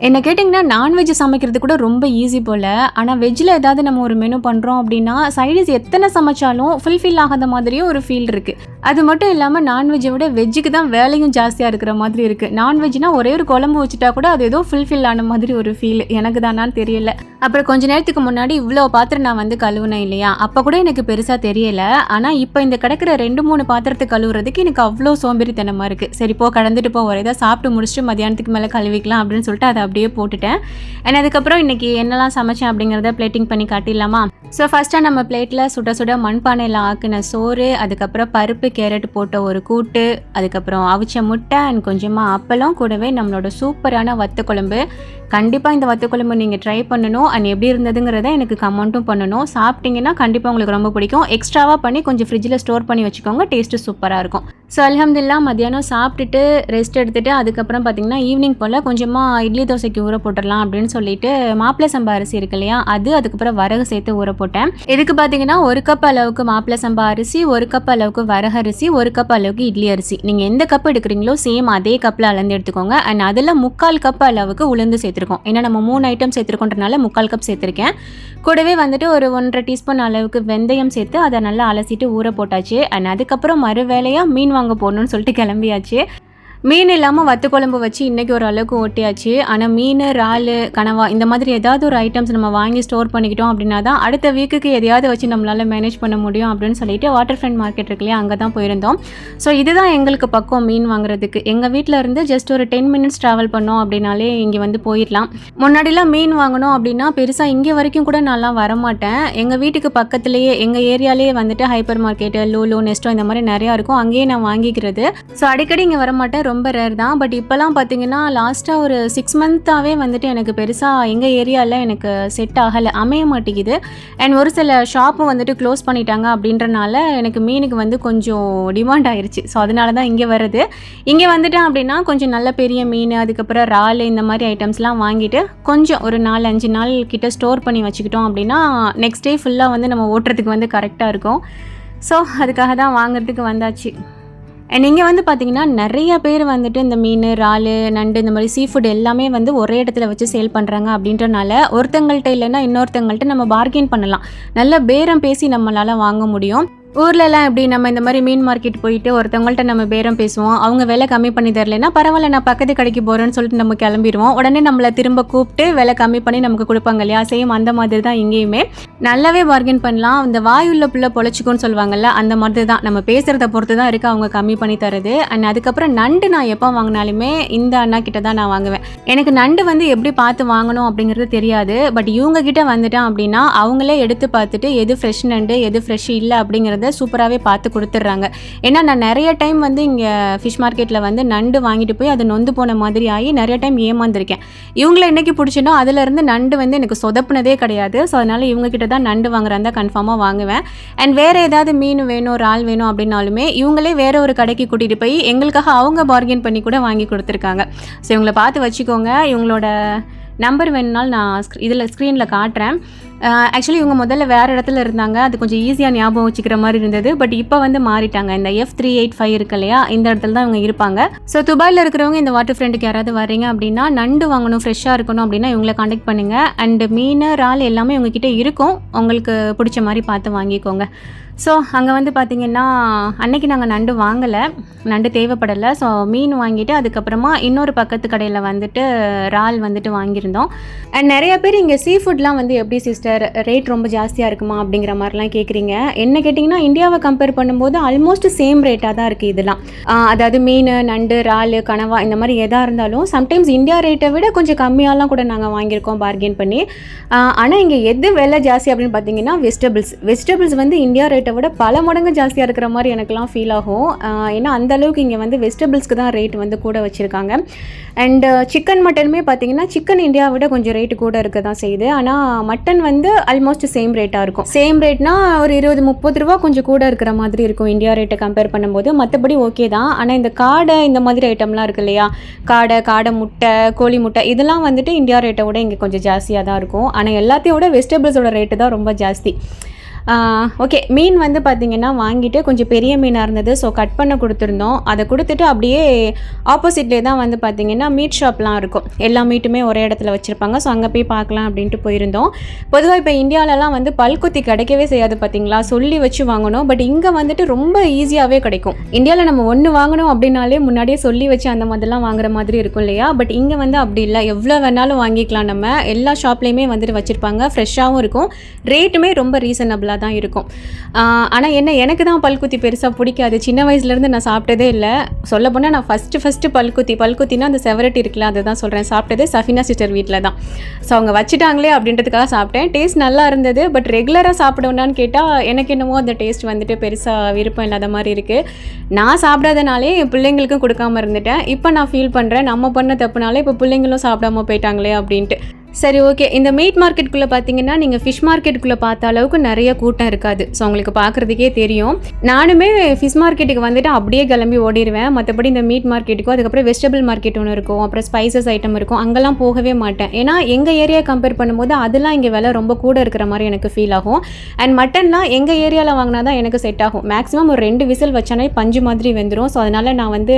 என்ன கேட்டிங்கன்னா நான்வெஜ் சமைக்கிறது கூட ரொம்ப ஈஸி போல். ஆனால் வெஜ்ஜில் ஏதாவது நம்ம ஒரு மெனு பண்ணுறோம் அப்படின்னா சைடிஸ் எத்தனை சமைச்சாலும் ஃபுல்ஃபில் ஆகாத மாதிரியும் ஒரு ஃபீல் இருக்குது. அது மட்டும் இல்லாமல் நான்வெஜ்ஜை விட வெஜ்ஜுக்கு தான் வேலையும் ஜாஸ்தியாக இருக்கிற மாதிரி இருக்குது. நான்வெஜ்னால் ஒரே ஒரு குழம்பு வச்சுட்டா கூட அது ஏதோ ஃபுல்ஃபில் ஆன மாதிரி ஒரு ஃபீல், எனக்கு தானான்னு தெரியல. அப்புறம் கொஞ்ச நேரத்துக்கு முன்னாடி இவ்வளோ பாத்திரம் நான் வந்து கழுவுனேன் இல்லையா, அப்போ கூட எனக்கு பெருசாக தெரியலை. ஆனால் இப்போ இந்த கிடக்கிற 2-3 பாத்திரத்தை கழுவுறதுக்கு எனக்கு அவ்வளோ சோம்பேறித்தனமாக இருக்குது. சரி போ கடந்துட்டு போ, ஒரு ஏதாவது சாப்பிட்டு முடிச்சுட்டு மதியானத்துக்கு மேலே கழுவிக்கலாம் அப்படின்னு சொல்லிட்டு அதை அப்படியே போட்டுட்டேன். அண்ட் அதுக்கப்புறம் இன்றைக்கி என்னெல்லாம் சமைச்சேன் அப்படிங்கிறத பிளேட்டிங் பண்ணி காட்டிடலாமா. ஸோ ஃபஸ்ட்டாக நம்ம பிளேட்டில் சுட சுட மண்பானையில் ஆக்கின சோறு, அதுக்கப்புறம் பருப்பு கேரட் போட்ட ஒரு கூட்டு, அதுக்கப்புறம் அவிச்ச முட்டை அண்ட் கொஞ்சமாக அப்பளம், கூடவே நம்மளோட சூப்பரான வத்த குழம்பு. கண்டிப்பாக இந்த வத்த குழம்பு நீங்கள் ட்ரை பண்ணணும். அண்ட் எப்படி இருந்ததுங்கிறத எனக்கு கமெண்ட்டும் பண்ணணும். சாப்பிட்டிங்கன்னா கண்டிப்பாக உங்களுக்கு ரொம்ப பிடிக்கும். எக்ஸ்ட்ராவாக பண்ணி கொஞ்சம் ஃப்ரிட்ஜில் ஸ்டோர் பண்ணி வச்சுக்கோங்க, டேஸ்ட்டு சூப்பராக இருக்கும். ஸோ அல்ஹம்துலில்லாஹ் மத்தியானம் சாப்பிட்டுட்டு ரெஸ்ட் எடுத்துகிட்டு அதுக்கப்புறம் பார்த்திங்கன்னா ஈவினிங் போல் கொஞ்சமாக இட்லி தோசைக்கு ஊற போட்டுடலாம் அப்படின்னு சொல்லிட்டு மாப்பிள்ளை சம்பா அரிசி இருக்கு இல்லையா, அதுக்கப்புறம் வரகு சேர்த்து ஊற ஊற போட்டேன். இதுக்கு பார்த்தீங்கன்னா 1 கப் அளவுக்கு மாப்பிள சம்பா அரிசி, 1 கப் அளவுக்கு வரகரிசி, 1 கப் அளவுக்கு இட்லி அரிசி. நீங்கள் எந்த கப் எடுக்கிறீங்களோ சேம் அதே கப்பில் அளந்து எடுத்துக்கோங்க. அண்ட் அதில் 3/4 கப் அளவுக்கு உளுந்து சேர்த்துருக்கோம். ஏன்னா நம்ம 3 ஐட்டம் சேர்த்துருக்கோன்றனால 3/4 கப் சேர்த்துருக்கேன். கூடவே வந்துட்டு ஒரு 1.5 டீஸ்பூன் அளவுக்கு வெந்தயம் சேர்த்து அதை நல்லா அலசிட்டு ஊற போட்டாச்சு. அண்ட் அதுக்கப்புறம் மறு வேலையாக மீன் வாங்க போகணுன்னு சொல்லிட்டு கிளம்பியாச்சு. மீன் இல்லாமல் வத்து குழம்பு வச்சு இன்றைக்கி ஒரு அளவுக்கு ஓட்டியாச்சு. ஆனால் மீன், இறால், கனவா இந்த மாதிரி ஏதாவது ஒரு ஐட்டம்ஸ் நம்ம வாங்கி ஸ்டோர் பண்ணிக்கிட்டோம் அப்படின்னா தான் அடுத்த வீக்குக்கு எதையாவது வச்சு நம்மளால் மேனேஜ் பண்ண முடியும் அப்படின்னு சொல்லிட்டு வாட்டர் ஃப்ரண்ட் மார்க்கெட் இருக்கு இல்லையா, அங்கே தான் போயிருந்தோம். ஸோ இதுதான் எங்களுக்கு பக்கம் மீன் வாங்குறதுக்கு. எங்கள் வீட்டில் இருந்து ஜஸ்ட் ஒரு 10 மினிட்ஸ் ட்ராவல் பண்ணோம் அப்படின்னாலே இங்கே வந்து போயிடலாம். முன்னாடிலாம் மீன் வாங்கணும் அப்படின்னா பெருசாக இங்கே வரைக்கும் கூட நான்லாம் வரமாட்டேன். எங்கள் வீட்டுக்கு பக்கத்துலேயே எங்கள் ஏரியாலேயே வந்துட்டு ஹைப்பர் மார்க்கெட்டு, லூலு, நெஸ்டோ இந்த மாதிரி நிறையா இருக்கும். அங்கேயே நான் வாங்கிக்கிறது. ஸோ அடிக்கடி இங்கே வரமாட்டேன், ரொம்ப ரேர் தான். பட் இப்போலாம் பார்த்தீங்கன்னா லாஸ்ட்டாக ஒரு 6 மந்த்தாகவே வந்துட்டு எனக்கு பெருசாக எங்கள் ஏரியாவில் எனக்கு செட் ஆகலை, அமைய மாட்டேங்குது. அண்ட் ஒரு சில ஷாப்பும் வந்துட்டு க்ளோஸ் பண்ணிட்டாங்க அப்படின்றனால எனக்கு மீனுக்கு வந்து கொஞ்சம் டிமாண்ட் ஆயிடுச்சு. ஸோ அதனால தான் இங்கே வருது. இங்கே வந்துட்டேன் அப்படின்னா கொஞ்சம் நல்ல பெரிய மீன், அதுக்கப்புறம் இறால் இந்த மாதிரி ஐட்டம்ஸ்லாம் வாங்கிட்டு கொஞ்சம் ஒரு 4-5 நாள் கிட்ட ஸ்டோர் பண்ணி வச்சுக்கிட்டோம் அப்படின்னா நெக்ஸ்ட் டே ஃபுல்லாக வந்து நம்ம ஓட்டுறதுக்கு வந்து கரெக்டாக இருக்கும். ஸோ அதுக்காக தான் வாங்குறதுக்கு வந்தாச்சு. அண்ட் இங்கே வந்து பார்த்திங்கன்னா நிறைய பேர் வந்துட்டு இந்த மீன், இறால், நண்டு இந்த மாதிரி சீ ஃபுட் எல்லாமே வந்து ஒரே இடத்துல வச்சு சேல் பண்ணுறாங்க. அப்படின்றனால ஒருத்தங்கள்ட்ட இல்லைன்னா இன்னொருத்தங்கள்ட்ட நம்ம பார்கெயின் பண்ணலாம், நல்ல பேரம் பேசி நம்மளால் வாங்க முடியும். ஊர்லலாம் எப்படி நம்ம இந்த மாதிரி மீன் மார்க்கெட் போயிட்டு ஒருத்தவங்கள்ட்ட நம்ம பேரம் பேசுவோம், அவங்க விலை கம்மி பண்ணி தரலைன்னா பரவாயில்ல நான் பக்கத்து கடைக்கு போகிறேன்னு சொல்லிட்டு நம்ம கிளம்பிடுவோம். உடனே நம்மளை திரும்ப கூப்பிட்டு விலை கம்மி பண்ணி நமக்கு கொடுப்பாங்க இல்லையா, சேம் அந்த மாதிரி தான் இங்கேயுமே நல்லாவே பார்கெயின் பண்ணலாம். இந்த வாயுள்ள புள்ள பொழைச்சிக்கும்னு சொல்லுவாங்கள்ல, அந்த மாதிரி தான் நம்ம பேசுகிறத பொறுத்து தான் இருக்குது அவங்க கம்மி பண்ணி தருது. அண்ட் அதுக்கப்புறம் நண்டு நான் எப்போ வாங்கினாலுமே இந்த அண்ணா கிட்ட தான் நான் வாங்குவேன். எனக்கு நண்டு வந்து எப்படி பார்த்து வாங்கணும் அப்படிங்கிறது தெரியாது. பட் இவங்க கிட்ட வந்துட்டேன் அப்படின்னா அவங்களே எடுத்து பார்த்துட்டு எது ஃப்ரெஷ் நண்டு எது ஃப்ரெஷ் இல்லை அப்படிங்கிறது சூப்பராகவே பார்த்து கொடுத்துட்றாங்க. ஏன்னா நான் நிறைய டைம் வந்து இங்கே ஃபிஷ் மார்க்கெட்டில் வந்து நண்டு வாங்கிட்டு போய் அது நொந்து போன மாதிரி ஆகி நிறைய டைம் ஏமாந்துருக்கேன். இவங்கள என்னைக்கு பிடிச்சினோ அதுலேருந்து நண்டு வந்து எனக்கு சொதப்புனதே கிடையாது. ஸோ அதனால் இவங்ககிட்ட தான் நண்டு வாங்குறாந்தா கன்ஃபார்மாக வாங்குவேன். அண்ட் வேறு ஏதாவது மீன் வேணும், இறால் வேணும் அப்படின்னாலுமே இவங்களே வேறு ஒரு கடைக்கு கூட்டிகிட்டு போய் எங்களுக்காக அவங்க பார்கெயின் பண்ணி கூட வாங்கி கொடுத்துருக்காங்க. ஸோ இவங்களை பார்த்து வச்சுக்கோங்க. இவங்களோட நம்பர் வேணுனாலும் நான் இதில் ஸ்க்ரீனில் காட்டுறேன். ஆக்சுவலி இவங்க முதல்ல வேறு இடத்துல இருந்தாங்க, அது கொஞ்சம் ஈஸியாக ஞாபகம் வச்சுக்கிற மாதிரி இருந்தது. பட் இப்போ வந்து மாறிட்டாங்க. இந்த F385 இருக்கு இல்லையா, இந்த இடத்துல தான் இவங்க இருப்பாங்க. ஸோ துபாயில் இருக்கிறவங்க இந்த வாட்டர் ஃப்ரெண்டுக்கு யாராவது வரீங்க அப்படின்னா நண்டு வாங்கணும், ஃப்ரெஷ்ஷாக இருக்கணும் அப்படின்னா இவங்களை காண்டாக்ட் பண்ணுங்கள். அண்டு மீன், இறால் எல்லாமே இவங்ககிட்ட இருக்கும், உங்களுக்கு பிடிச்ச மாதிரி பார்த்து வாங்கிக்கோங்க. ஸோ அங்கே வந்து பார்த்திங்கன்னா அன்றைக்கி நாங்கள் நண்டு வாங்கலை, நண்டு தேவைப்படலை. ஸோ மீன் வாங்கிட்டு அதுக்கப்புறமா இன்னொரு பக்கத்து கடையில் வந்துட்டு இறால் வந்துட்டு வாங்கியிருந்தோம். அண்ட் நிறைய பேர் இங்கே சீ ஃபுட்லாம் வந்து எப்படி சிஸ்டர் ரேட் ரொம்ப ஜாஸ்தியாக இருக்குமா அப்படிங்கிற மாதிரிலாம் கேட்குறீங்க. என்ன கேட்டிங்கன்னா இந்தியாவை கம்பேர் பண்ணும்போது ஆல்மோஸ்ட் சேம் ரேட்டாக தான் இருக்குது இதெல்லாம். அதாவது மீன், நண்டு, இறால், கனவா இந்த மாதிரி எதாக இருந்தாலும் சம்டைம்ஸ் இந்தியா ரேட்டை விட கொஞ்சம் கம்மியாலாம் கூட நாங்கள் வாங்கியிருக்கோம் பார்கெயின் பண்ணி. ஆனால் இங்கே எது விலை ஜாஸ்தி அப்படின்னு பார்த்தீங்கன்னா வெஜிடபிள்ஸ் வந்து இந்தியா ரேட்டை விட பல மடங்கு ஜாஸ்தியாக இருக்கிற மாதிரி எனக்குலாம் ஃபீல் ஆகும். ஏன்னா அந்தளவுக்கு இங்கே வந்து வெஜிடபிள்ஸ்க்கு தான் ரேட் வந்து கூட வச்சுருக்காங்க. அண்டு சிக்கன், மட்டனுமே பார்த்தீங்கன்னா சிக்கன் இந்தியாவை விட கொஞ்சம் ரேட்டு கூட இருக்க தான் செய்யுது. ஆனால் மட்டன் வந்து ஆல்மோஸ்ட் சேம் ரேட்டாக இருக்கும். சேம் ரேட்னா ஒரு 20-30 ரூபா கொஞ்சம் கூட இருக்கிற மாதிரி இருக்கும் இந்தியா ரேட்டை கம்பேர் பண்ணும்போது. மற்றபடி ஓகே தான். ஆனால் இந்த காடை இந்த மாதிரி ஐட்டம்லாம் இருக்குது இல்லையா, காடை முட்டை, கோழி முட்டை இதெல்லாம் வந்துட்டு இந்தியா ரேட்டை விட இங்கே கொஞ்சம் ஜாஸ்தியாக தான் இருக்கும். ஆனால் எல்லாத்தையோட வெஜிடபிள்ஸோட ரேட்டு தான் ரொம்ப ஜாஸ்தி. ஓகே, மீன் வந்து பார்த்திங்கன்னா வாங்கிட்டு கொஞ்சம் பெரிய மீனாக இருந்தது. ஸோ கட் பண்ண கொடுத்துருந்தோம். அதை கொடுத்துட்டு அப்படியே ஆப்போசிட்லேயே தான் வந்து பார்த்திங்கன்னா மீட் ஷாப்லாம் இருக்கும். எல்லா மீட்டுமே ஒரே இடத்துல வச்சுருப்பாங்க. ஸோ அங்கே போய் பார்க்கலாம் அப்படின்ட்டு போயிருந்தோம். பொதுவாக இப்போ இந்தியாவிலலாம் வந்து பல்குத்தி கிடைக்கவே செய்யாது பார்த்திங்களா, சொல்லி வச்சு வாங்கணும். பட் இங்கே வந்துட்டு ரொம்ப ஈஸியாகவே கிடைக்கும். இந்தியாவில் நம்ம ஒன்று வாங்கணும் அப்படின்னாலே முன்னாடியே சொல்லி வச்சு அந்த மாதிரிலாம் வாங்குற மாதிரி இருக்கும் இல்லையா. பட் இங்கே வந்து அப்படி இல்லை, எவ்வளோ வேணாலும் வாங்கிக்கலாம். நம்ம எல்லா ஷாப்லேயுமே வந்துட்டு வச்சுருப்பாங்க, ஃப்ரெஷ்ஷாகவும் இருக்கும், ரேட்டுமே ரொம்ப ரீசனபிளாக தான் இருக்கும். ஆனால் எனக்கு தான் பல்குத்தி பெருசாக பிடிக்காது. சின்ன வயசுலேருந்து நான் சாப்பிட்டதே இல்லை. சொல்லப்போனால் நான் ஃபஸ்ட்டு பல்குத்தினா அந்த செவரட்டி இருக்குல்ல, அதை தான் சொல்கிறேன். சாப்பிட்டதே சஃபினா சிஸ்டர் வீட்டில் தான். ஸோ அவங்க வச்சுட்டாங்களே அப்படின்றதுக்காக சாப்பிட்டேன். டேஸ்ட் நல்லா இருந்தது. பட் ரெகுலராக சாப்பிடணும்னு கேட்டால் எனக்கு என்னமோ அந்த டேஸ்ட் வந்துட்டு பெருசாக விருப்பம் இல்லாத மாதிரி இருக்குது. நான் சாப்பிடாதனாலே என் பிள்ளைங்களுக்கும் கொடுக்காமல் இருந்துட்டேன். இப்போ நான் ஃபீல் பண்ணுறேன் நம்ம பண்ண தப்புனாலே இப்போ பிள்ளைங்களும் சாப்பிடாம போயிட்டாங்களே அப்படின்ட்டு. சரி, ஓகே. இந்த மீட் மார்க்கெட்டுக்குள்ளே பார்த்தீங்கன்னா, நீங்கள் ஃபிஷ் மார்க்கெட்டுக்குள்ளே பார்த்த அளவுக்கு நிறைய கூட்டம் இருக்காது. ஸோ உங்களுக்கு பார்க்குறதுக்கே தெரியும். நானுமே ஃபிஷ் மார்க்கெட்டுக்கு வந்துட்டு அப்படியே கிளம்பி ஓடிடுவேன். மற்றபடி இந்த மீட் மார்க்கெட்டுக்கும், அதுக்கப்புறம் வெஜிடபிள் மார்க்கெட் ஒன்று இருக்கும், அப்புறம் ஸ்பைசஸ் ஐட்டம் இருக்கும், அங்கெல்லாம் போகவே மாட்டேன். ஏன்னா எங்கள் ஏரியா கம்பேர் பண்ணும்போது அதெல்லாம் இங்கே விலை ரொம்ப கூட இருக்கிற மாதிரி எனக்கு ஃபீல் ஆகும். அண்ட் மட்டன்லாம் எங்கள் ஏரியாவில் வாங்கினா தான் எனக்கு செட் ஆகும். மேக்ஸிமம் ஒரு 2 விசில் வச்சானே பஞ்சு மாதிரி வெந்துடும். ஸோ அதனால் நான் வந்து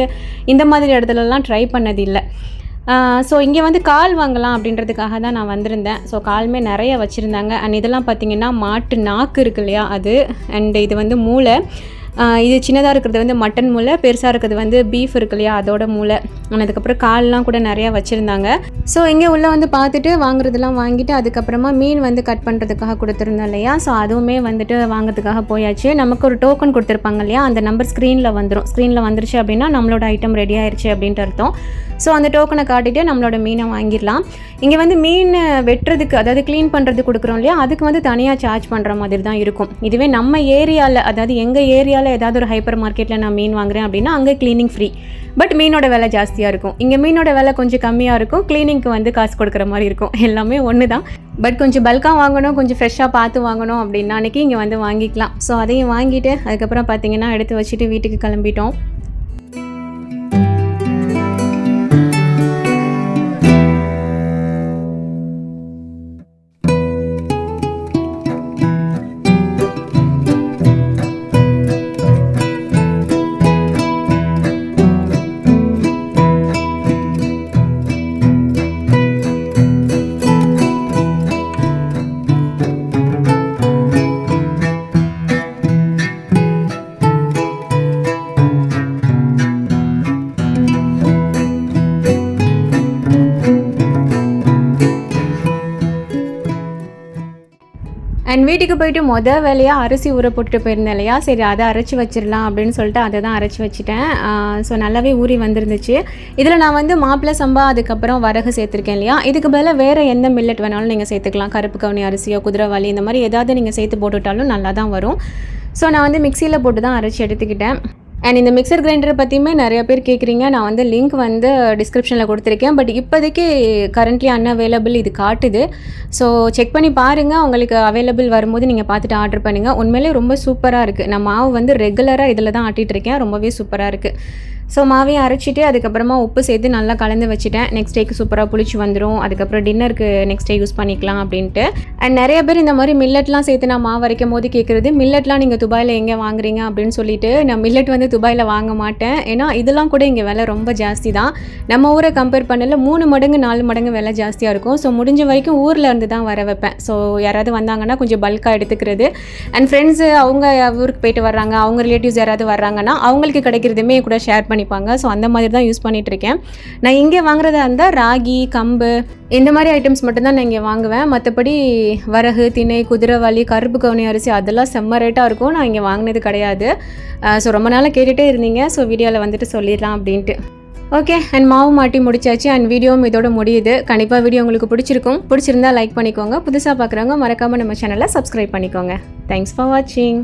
இந்த மாதிரி இடத்துலலாம் ட்ரை பண்ணதில்லை. ஸோ இங்கே வந்து கால் வாங்கலாம் அப்படின்றதுக்காக தான் நான் வந்திருந்தேன். ஸோ காலுமே நிறைய வச்சுருந்தாங்க. அண்ட் இதெல்லாம் பார்த்திங்கன்னா மாட்டு நாக்கு இருக்கு இல்லையா, அது. அண்ட் இது வந்து மூளை. இது சின்னதாக இருக்கிறது வந்து மட்டன் மூளை, பெருசாக இருக்கிறது வந்து பீஃப் இருக்கு இல்லையா, அதோட மூளை. அதுக்கப்புறம் கால்லாம் கூட நிறையா வச்சுருந்தாங்க. ஸோ இங்கே உள்ளே வந்து பார்த்துட்டு வாங்குறதெல்லாம் வாங்கிட்டு அதுக்கப்புறமா மீன் வந்து கட் பண்ணுறதுக்காக கொடுத்துருந்தோம் இல்லையா, ஸோ அதுவுமே வந்துட்டு வாங்கிறதுக்காக போயாச்சு. நமக்கு ஒரு டோக்கன் கொடுத்துருப்பாங்க இல்லையா, அந்த நம்பர் ஸ்க்ரீனில் வந்துடும். ஸ்க்ரீனில் வந்துருச்சு அப்படின்னா நம்மளோட ஐட்டம் ரெடி ஆயிடுச்சு அப்படின்ட்டு அர்த்தம். ஸோ அந்த டோக்கனை காட்டிட்டு நம்மளோட மீனை வாங்கிடலாம். இங்கே வந்து மீன் வெட்டுறதுக்கு, அதாவது க்ளீன் பண்ணுறதுக்கு கொடுக்குறோம் இல்லையா, அதுக்கு வந்து தனியாக சார்ஜ் பண்ணுற மாதிரி தான் இருக்கும். இதுவே நம்ம ஏரியாவில், அதாவது எங்கள் ஏரியாவில் ஏதாவது ஒரு ஹைப்பர் மார்க்கெட்டில் நான் மீன் வாங்குறேன் அப்படின்னா அங்கே க்ளீனிங் ஃப்ரீ. பட் மீனோட விலை ஜாஸ்தியாக இருக்கும். இங்கே மீனோட விலை கொஞ்சம் கம்மியாக இருக்கும், க்ளீனிங்க்கு வந்து காசு கொடுக்குற மாதிரி இருக்கும். எல்லாமே ஒன்று தான். பட் கொஞ்சம் பல்காக வாங்கணும், கொஞ்சம் ஃப்ரெஷ்ஷாக பார்த்து வாங்கணும் அப்படின்னா அன்றைக்கி இங்கே வந்து வாங்கிக்கலாம். ஸோ அதையும் வாங்கிட்டு அதுக்கப்புறம் பார்த்திங்கன்னா எடுத்து வச்சுட்டு வீட்டுக்கு கிளம்பிட்டோம். அண்ட் வீட்டுக்கு போயிட்டு வேலையாக அரிசி ஊற போட்டுட்டு போயிருந்தேன் இல்லையா, சரி அதை அரைச்சி வச்சிடலாம் அப்படின்னு சொல்லிட்டு அதை தான் அரைச்சி வச்சுட்டேன். ஸோ நல்லாவே ஊறி வந்துருந்துச்சு. இதில் நான் வந்து மாப்பிள்ளை சம்பா அதுக்கப்புறம் வரகு சேர்த்துருக்கேன் இல்லையா, இதுக்கு பதிலாக வேறு எந்த மில்லட் வேணாலும் நீங்கள் சேர்த்துக்கலாம். கருப்பு கவுனி அரிசியோ குதிரைவாளி இந்த மாதிரி ஏதாவது நீங்கள் சேர்த்து போட்டுவிட்டாலும் நல்லா தான் வரும். ஸோ நான் வந்து மிக்சியில் போட்டு தான் அரைச்சி எடுத்துக்கிட்டேன். அண்ட் இந்த மிக்சர் கிரைண்டரை பற்றியுமே நிறைய பேர் கேட்குறீங்க. நான் வந்து லிங்க் வந்து டிஸ்கிரிப்ஷனில் கொடுத்துருக்கேன். பட் இப்போதைக்கு கரண்ட்லி அன்அவைலபிள் இது காட்டுது. ஸோ செக் பண்ணி பாருங்கள், உங்களுக்கு அவைலபிள் வரும்போது நீங்கள் பார்த்துட்டு ஆர்டர் பண்ணுங்கள். உண்மையிலே ரொம்ப சூப்பராக இருக்குது. நான் மாவு வந்து ரெகுலராக இதில் தான் ஆட்டிகிட்ருக்கேன். ரொம்பவே சூப்பராக இருக்குது. ஸோ மாவையும் அரைச்சிட்டு அதுக்கப்புறமா உப்பு சேர்த்து நல்லா கலந்து வச்சுட்டேன். நெக்ஸ்ட் டேக்கு சூப்பராக புளிச்சு வந்துடும். அதுக்கப்புறம் டின்னருக்கு நெக்ஸ்ட் டே யூஸ் பண்ணிக்கலாம் அப்படின்ட்டு. அண்ட் நிறைய பேர் இந்த மாதிரி மில்லட்லாம் சேர்த்து நான் மாவு அரைக்கும் போது கேட்குறது, மில்லட்லாம் நீங்கள் துபாயில் எங்கே வாங்குறீங்க அப்படின்னு சொல்லிட்டு. நான் மில்லட் வந்து துபாயில் வாங்க மாட்டேன். ஏன்னா இதெல்லாம் கூட இங்கே விலை ரொம்ப ஜாஸ்தி தான். நம்ம ஊரை கம்பேர் பண்ணல 3 மடங்கு 4 மடங்கு விலை ஜாஸ்தியாக இருக்கும். ஸோ முடிஞ்ச வரைக்கும் ஊரில் இருந்து தான் வர வைப்பேன். ஸோ யாராவது வந்தாங்கன்னா கொஞ்சம் பல்காக எடுத்துக்கிறது. அண்ட் ஃப்ரெண்ட்ஸு அவங்க ஊருக்கு போயிட்டு வர்றாங்க, அவங்க ரிலேட்டிவ்ஸ் யாராவது வர்றாங்கன்னா அவங்களுக்கு கிடைக்கிறதுமே கூட ஷேர் பண்ணிப்பாங்க. ஸோ அந்த மாதிரி தான் யூஸ் பண்ணிகிட்ருக்கேன். நான் இங்கே வாங்குறதா இருந்தால் ராகி, கம்பு இந்த மாதிரி ஐட்டம்ஸ் மட்டும்தான் நான் இங்கே வாங்குவேன். மற்றபடி வரகு, திணை, குதிரைவாளி, கருப்பு கவுனி அரிசி அதெல்லாம் செம்ம ரேட்டாக இருக்கும். நான் இங்கே வாங்கினது கிடையாது. ஸோ ரொம்ப நாளாக கேட்டுகிட்டே இருந்தீங்க. ஸோ வீடியோவில் வந்துட்டு சொல்லிடலாம் அப்படின்ட்டு. ஓகே, அண்ட் மாவு மாட்டி முடிச்சாச்சு. அண்ட் வீடியோவும் இதோட முடியுது. கண்டிப்பாக வீடியோ உங்களுக்கு பிடிச்சிருந்தா லைக் பண்ணிக்கோங்க. புதுசாக பார்க்குறவங்க மறக்காமல் நம்ம சேனலை சப்ஸ்கிரைப் பண்ணிக்கோங்க. தேங்க்ஸ் ஃபார் வாட்சிங்.